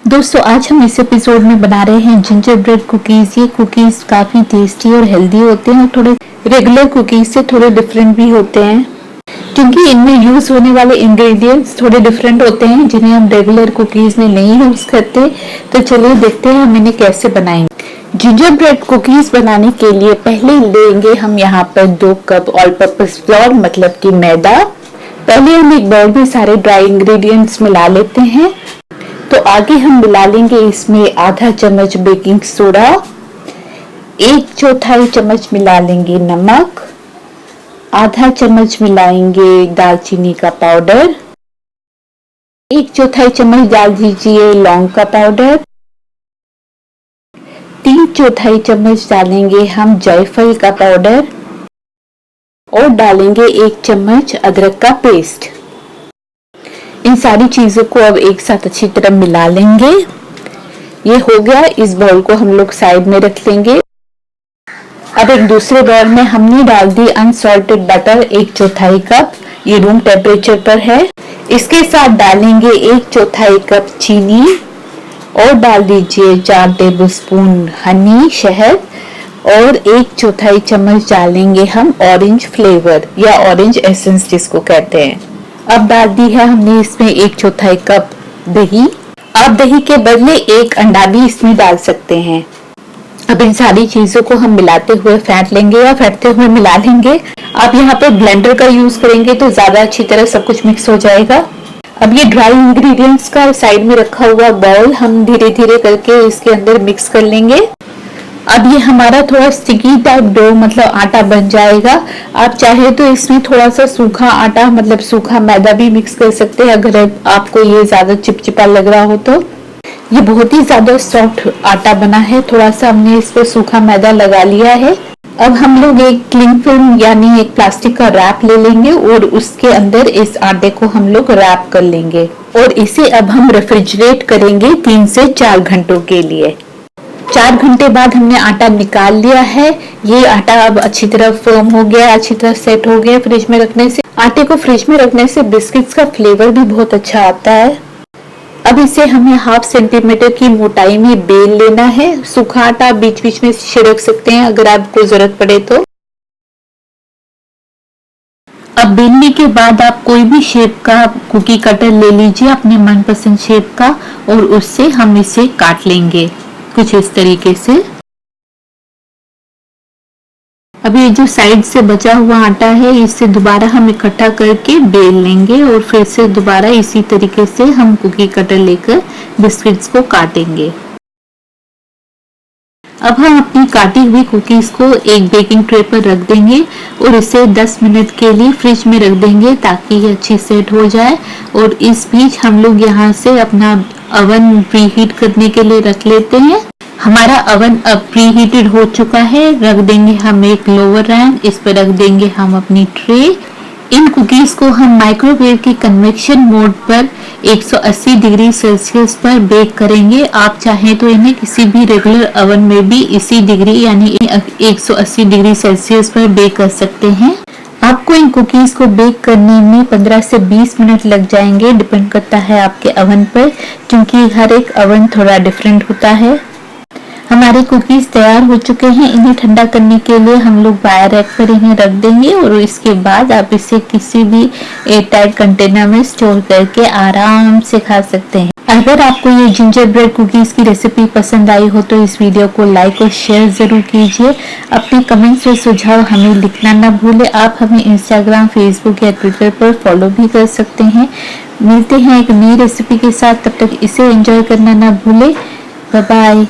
दोस्तों आज हम इस एपिसोड में बना रहे हैं जिंजर ब्रेड कुकीज। ये कुकीज काफी टेस्टी और हेल्दी होते हैं और थोड़े रेगुलर कुकीज से थोड़े डिफरेंट भी होते हैं क्योंकि इनमें यूज होने वाले इंग्रेडिएंट्स थोड़े डिफरेंट होते हैं जिन्हें हम रेगुलर कुकीज में नहीं यूज करते। तो चलिए देखते हैं हम इन्हें कैसे बनाएंगे। जिंजर ब्रेड कुकीज बनाने के लिए पहले लेंगे हम यहाँ पर 2 कप ऑल पर्पस फ्लोर मतलब कि मैदा। पहले हम एक बाउल में सारे ड्राई इंग्रेडिएंट्स मिला लेते हैं। तो आगे हम मिला लेंगे इसमें आधा चम्मच बेकिंग सोडा, 1/4 चम्मच मिला लेंगे नमक, आधा चम्मच मिलाएंगे दालचीनी का पाउडर, 1/4 चम्मच डाल दीजिए लौंग का पाउडर, 3/4 चम्मच डालेंगे हम जायफल का पाउडर और डालेंगे 1 चम्मच अदरक का पेस्ट। इन सारी चीजों को अब एक साथ अच्छी तरह मिला लेंगे। ये हो गया। इस बाउल को हम लोग साइड में रख लेंगे। अब एक दूसरे बाउल में हमने डाल दी अनसॉल्टेड बटर 1/4 कप, ये रूम टेम्परेचर पर है। इसके साथ डालेंगे 1/4 कप चीनी और डाल दीजिए 4 टेबलस्पून हनी शहद और 1/4 चम्मच डालेंगे हम ऑरेंज फ्लेवर या ऑरेंज एसेंस जिसको कहते हैं। अब डाल दी है हमने इसमें 1/4 कप दही। आप दही के बदले 1 अंडा भी इसमें डाल सकते हैं। अब इन सारी चीजों को हम मिलाते हुए फेंट लेंगे या फेंटते हुए मिला लेंगे। आप यहाँ पे ब्लेंडर का यूज करेंगे तो ज्यादा अच्छी तरह सब कुछ मिक्स हो जाएगा। अब ये ड्राई इंग्रेडिएंट्स का साइड में रखा हुआ बाउल हम धीरे धीरे करके इसके अंदर मिक्स कर लेंगे। अब ये हमारा थोड़ा स्टिकी टाइप डो मतलब आटा बन जाएगा। आप चाहे तो इसमें थोड़ा सा सूखा आटा मतलब सूखा मैदा भी मिक्स कर सकते हैं अगर आपको ये ज्यादा चिपचिपा लग रहा हो तो। ये बहुत ही ज्यादा सॉफ्ट आटा बना है। थोड़ा सा हमने इस पर सूखा मैदा लगा लिया है। अब हम लोग एक क्लिंग फिल्म यानी एक प्लास्टिक का रैप ले लेंगे और उसके अंदर इस आटे को हम लोग रैप कर लेंगे और इसे अब हम रेफ्रिजरेट करेंगे 3 से 4 घंटों के लिए। 4 घंटे बाद हमने आटा निकाल लिया है। ये आटा अब अच्छी तरह फर्म हो गया, अच्छी तरह सेट हो गया फ्रिज में रखने से। आटे को फ्रिज में रखने से बिस्किट्स का फ्लेवर भी बहुत अच्छा आता है। अब इसे हमें 1/2 सेंटीमीटर की मोटाई में बेल लेना है। सूखा आटा बीच बीच में छिड़क सकते हैं अगर आपको जरूरत पड़े तो। अब बेलने के बाद आप कोई भी शेप का कुकी कटर ले लीजिए अपने मनपसंद शेप का और उससे हम इसे काट लेंगे कुछ इस तरीके से। अब ये जो साइड से बचा हुआ आटा है इससे दोबारा हम इकट्ठा करके बेल लेंगे और फिर से दोबारा इसी तरीके से हम कुकी कटर लेकर बिस्किट्स को काटेंगे। अब हम अपनी काटी हुई कुकीज को एक बेकिंग ट्रे पर रख देंगे और इसे 10 मिनट के लिए फ्रिज में रख देंगे ताकि ये अच्छी सेट हो जाए। और इस बीच हम लोग यहाँ से अपना अवन प्रीहीट करने के लिए रख लेते हैं। हमारा अवन अब प्रीहीटेड हो चुका है। रख देंगे हम एक लोअर रैक, इस पर रख देंगे हम अपनी ट्रे। इन कुकीज को हम माइक्रोवेव के कन्वेक्शन मोड पर 180 डिग्री सेल्सियस पर बेक करेंगे। आप चाहें तो इन्हें किसी भी रेगुलर अवन में भी इसी डिग्री यानी 180 डिग्री सेल्सियस पर बेक कर सकते हैं। आपको इन कुकीज को बेक करने में 15 से 20 मिनट लग जाएंगे, डिपेंड करता है आपके अवन पर क्योंकि हर एक अवन थोड़ा डिफरेंट होता है। हमारे कुकीज तैयार हो चुके हैं। इन्हें ठंडा करने के लिए हम लोग बाहर रैक पर इन्हें रख देंगे और इसके बाद आप इसे किसी भी एयरटाइट कंटेनर में स्टोर करके आराम से खा सकते हैं। अगर आपको ये जिंजर ब्रेड कुकीज की रेसिपी पसंद आई हो तो इस वीडियो को लाइक और शेयर जरूर कीजिए। अपने कमेंट्स और सुझाव हमें लिखना ना भूलें। आप हमें इंस्टाग्राम, फेसबुक या ट्विटर पर फॉलो भी कर सकते हैं। मिलते हैं एक नई रेसिपी के साथ, तब तक इसे एंजॉय करना ना भूलें। Bye bye.